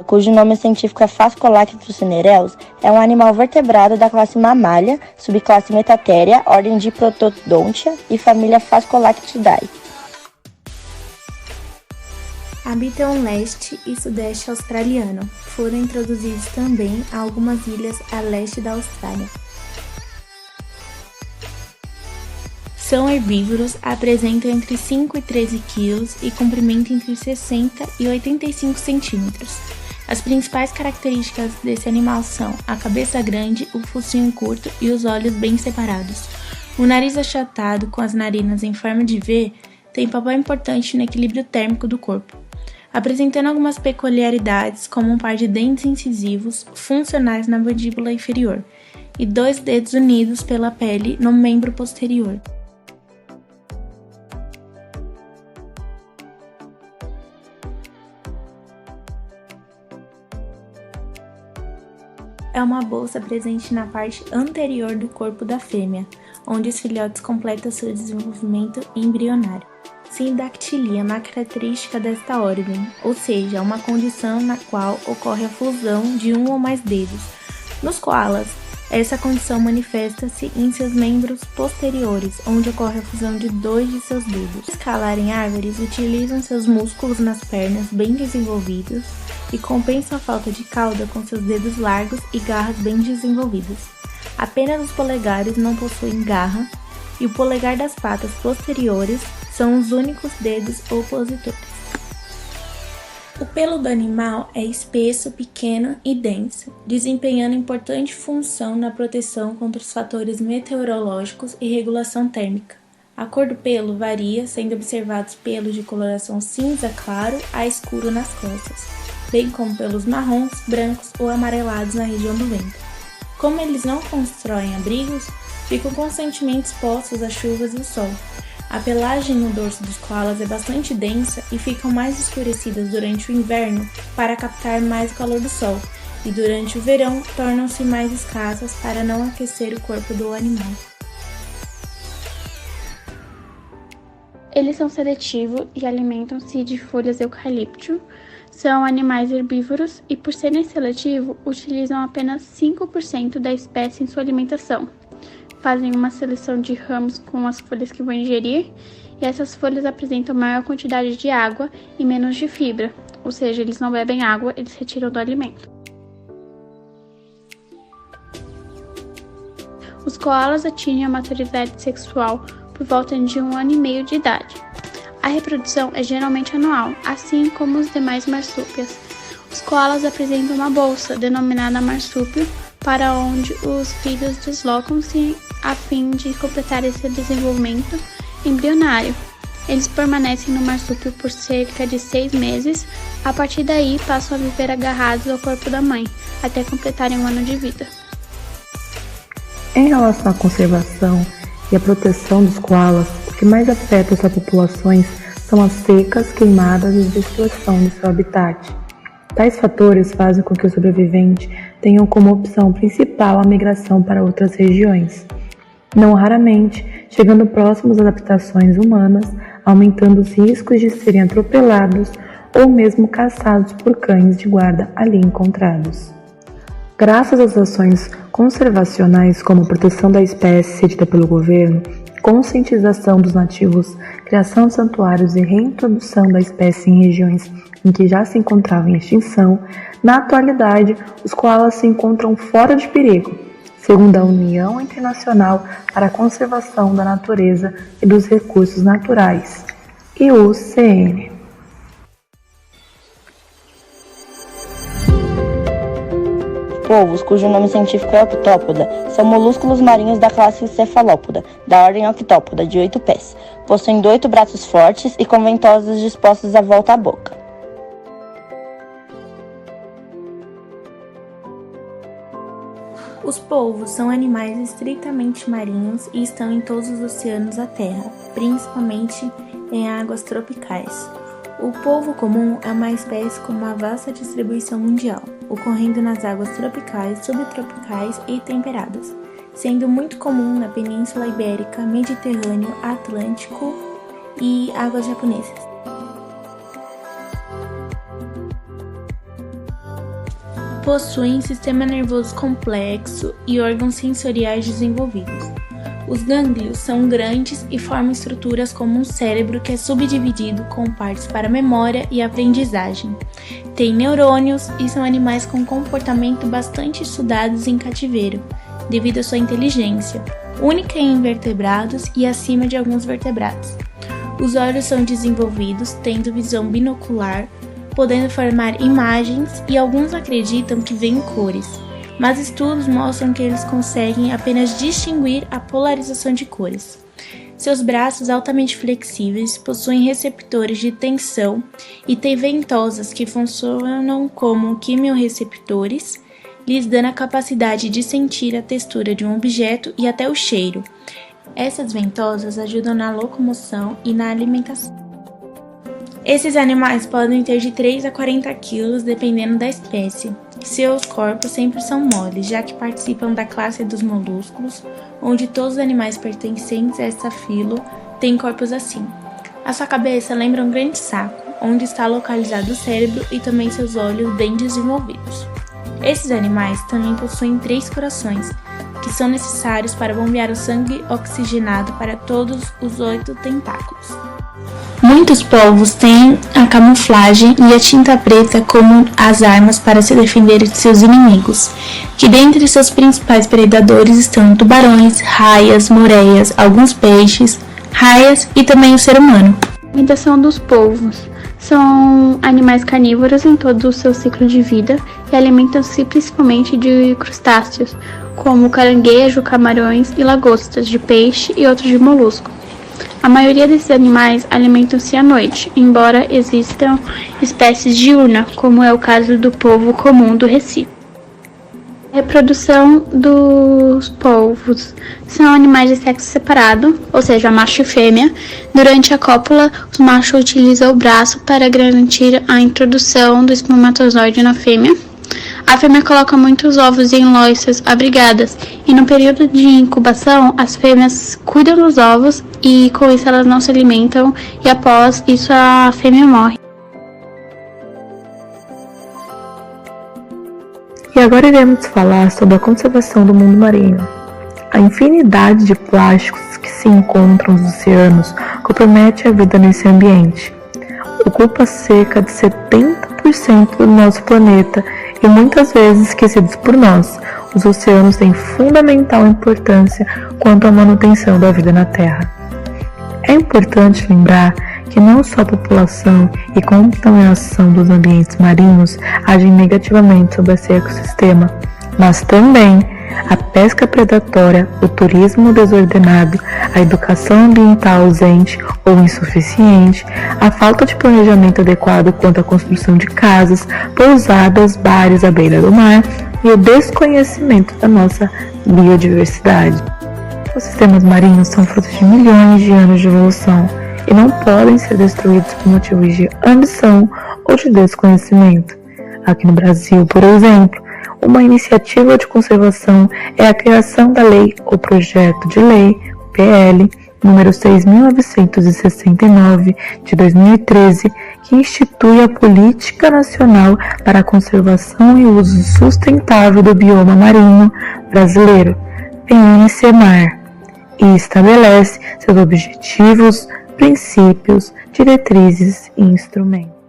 cujo nome científico é Phascolarctos cinereus, é um animal vertebrado da classe Mammalia, subclasse Metatheria, ordem de Protodontia e família Phascolarctidae. Habitam o leste e sudeste australiano. Foram introduzidos também a algumas ilhas a leste da Austrália. São herbívoros, apresentam entre 5 e 13 kg e comprimento entre 60 e 85 cm. As principais características desse animal são a cabeça grande, o focinho curto e os olhos bem separados. O nariz achatado com as narinas em forma de V tem papel importante no equilíbrio térmico do corpo, apresentando algumas peculiaridades como um par de dentes incisivos funcionais na mandíbula inferior e 2 dedos unidos pela pele no membro posterior. É uma bolsa presente na parte anterior do corpo da fêmea, onde os filhotes completam seu desenvolvimento embrionário. Sindactilia é uma característica desta ordem, ou seja, uma condição na qual ocorre a fusão de um ou mais dedos. Nos koalas, essa condição manifesta-se em seus membros posteriores, onde ocorre a fusão de 2 de seus dedos. Para escalar em árvores, utilizam seus músculos nas pernas bem desenvolvidos e compensam a falta de cauda com seus dedos largos e garras bem desenvolvidas. Apenas os polegares não possuem garra e o polegar das patas posteriores são os únicos dedos opositores. O pelo do animal é espesso, pequeno e denso, desempenhando importante função na proteção contra os fatores meteorológicos e regulação térmica. A cor do pelo varia, sendo observados pelos de coloração cinza claro a escuro nas costas, bem como pelos marrons, brancos ou amarelados na região do ventre. Como eles não constroem abrigos, ficam constantemente expostos às chuvas e ao sol. A pelagem no dorso dos koalas é bastante densa e ficam mais escurecidas durante o inverno para captar mais o calor do sol, e durante o verão tornam-se mais escassas para não aquecer o corpo do animal. Eles são seletivos e alimentam-se de folhas eucalipto. São animais herbívoros e, por serem seletivos, utilizam apenas 5% da espécie em sua alimentação. Fazem uma seleção de ramos com as folhas que vão ingerir, e essas folhas apresentam maior quantidade de água e menos de fibra, ou seja, eles não bebem água, eles retiram do alimento. Os koalas atingem a maturidade sexual por volta de 1 ano e meio de idade. A reprodução é geralmente anual, assim como os demais marsúpios. Os koalas apresentam uma bolsa, denominada marsúpio, para onde os filhos deslocam-se a fim de completar esse desenvolvimento embrionário. Eles permanecem no marsúpio por cerca de 6 meses, a partir daí passam a viver agarrados ao corpo da mãe, até completarem 1 ano de vida. Em relação à conservação e à proteção dos koalas, o que mais afeta essas populações são as secas, queimadas e destruição do seu habitat. Tais fatores fazem com que o sobrevivente tenham como opção principal a migração para outras regiões, não raramente chegando próximos às habitações humanas, aumentando os riscos de serem atropelados ou mesmo caçados por cães de guarda ali encontrados. Graças às ações conservacionais como proteção da espécie cedida pelo governo, conscientização dos nativos, criação de santuários e reintrodução da espécie em regiões em que já se encontrava em extinção, na atualidade os koalas se encontram fora de perigo, segundo a União Internacional para a Conservação da Natureza e dos Recursos Naturais, IUCN. Polvos, cujo nome científico é Octópoda, são molúsculos marinhos da classe Cefalópoda, da ordem Octópoda, de 8 pés. Possuem 8 braços fortes e com ventosas dispostas à volta à boca. Os polvos são animais estritamente marinhos e estão em todos os oceanos da Terra, principalmente em águas tropicais. O polvo comum é uma espécie com uma vasta distribuição mundial, ocorrendo nas águas tropicais, subtropicais e temperadas, sendo muito comum na Península Ibérica, Mediterrâneo, Atlântico e águas japonesas. possuem sistema nervoso complexo e órgãos sensoriais desenvolvidos. Os gânglios são grandes e formam estruturas como um cérebro que é subdividido com partes para memória e aprendizagem. Tem neurônios e são animais com comportamento bastante estudados em cativeiro, devido à sua inteligência, única em invertebrados e acima de alguns vertebrados. Os olhos são desenvolvidos, tendo visão binocular, podendo formar imagens e alguns acreditam que veem cores, mas estudos mostram que eles conseguem apenas distinguir a polarização de cores. Seus braços altamente flexíveis possuem receptores de tensão e têm ventosas que funcionam como quimiorreceptores, lhes dando a capacidade de sentir a textura de um objeto e até o cheiro. Essas ventosas ajudam na locomoção e na alimentação. Esses animais podem ter de 3 a 40 quilos, dependendo da espécie. Seus corpos sempre são moles, já que participam da classe dos molúsculos, onde todos os animais pertencentes a essa filo têm corpos assim. A sua cabeça lembra um grande saco, onde está localizado o cérebro e também seus olhos bem desenvolvidos. Esses animais também possuem 3 corações, que são necessários para bombear o sangue oxigenado para todos os 8 tentáculos. Muitos povos têm a camuflagem e a tinta preta como as armas para se defender de seus inimigos, que dentre seus principais predadores estão tubarões, raias, moreias, alguns peixes, raias e também o ser humano. A alimentação dos polvos são animais carnívoros em todo o seu ciclo de vida e alimentam-se principalmente de crustáceos, como caranguejo, camarões e lagostas de peixe e outros de molusco. A maioria desses animais alimentam-se à noite, embora existam espécies diurnas, como é o caso do polvo comum do Recife. A reprodução dos polvos são animais de sexo separado, ou seja, macho e fêmea. Durante a cópula, os machos utilizam o braço para garantir a introdução do espermatozoide na fêmea. A fêmea coloca muitos ovos em loiças abrigadas e no período de incubação as fêmeas cuidam dos ovos e com isso elas não se alimentam e após isso a fêmea morre. E agora iremos falar sobre a conservação do mundo marinho. A infinidade de plásticos que se encontram nos oceanos compromete a vida nesse ambiente. Ocupa cerca de 70% do nosso planeta e muitas vezes esquecidos por nós. Os oceanos têm fundamental importância quanto à manutenção da vida na Terra. É importante lembrar que não só a população e contaminação dos ambientes marinhos agem negativamente sobre esse ecossistema, mas também a pesca predatória, o turismo desordenado, a educação ambiental ausente ou insuficiente, a falta de planejamento adequado quanto à construção de casas, pousadas, bares à beira do mar e o desconhecimento da nossa biodiversidade. Os sistemas marinhos são frutos de milhões de anos de evolução e não podem ser destruídos por motivos de ambição ou de desconhecimento. Aqui no Brasil, por exemplo, uma iniciativa de conservação é a criação da Lei ou Projeto de Lei, PL, número 6.969, de 2013, que institui a Política Nacional para a Conservação e Uso Sustentável do Bioma Marinho Brasileiro, PNC-MAR, e estabelece seus objetivos, princípios, diretrizes e instrumentos.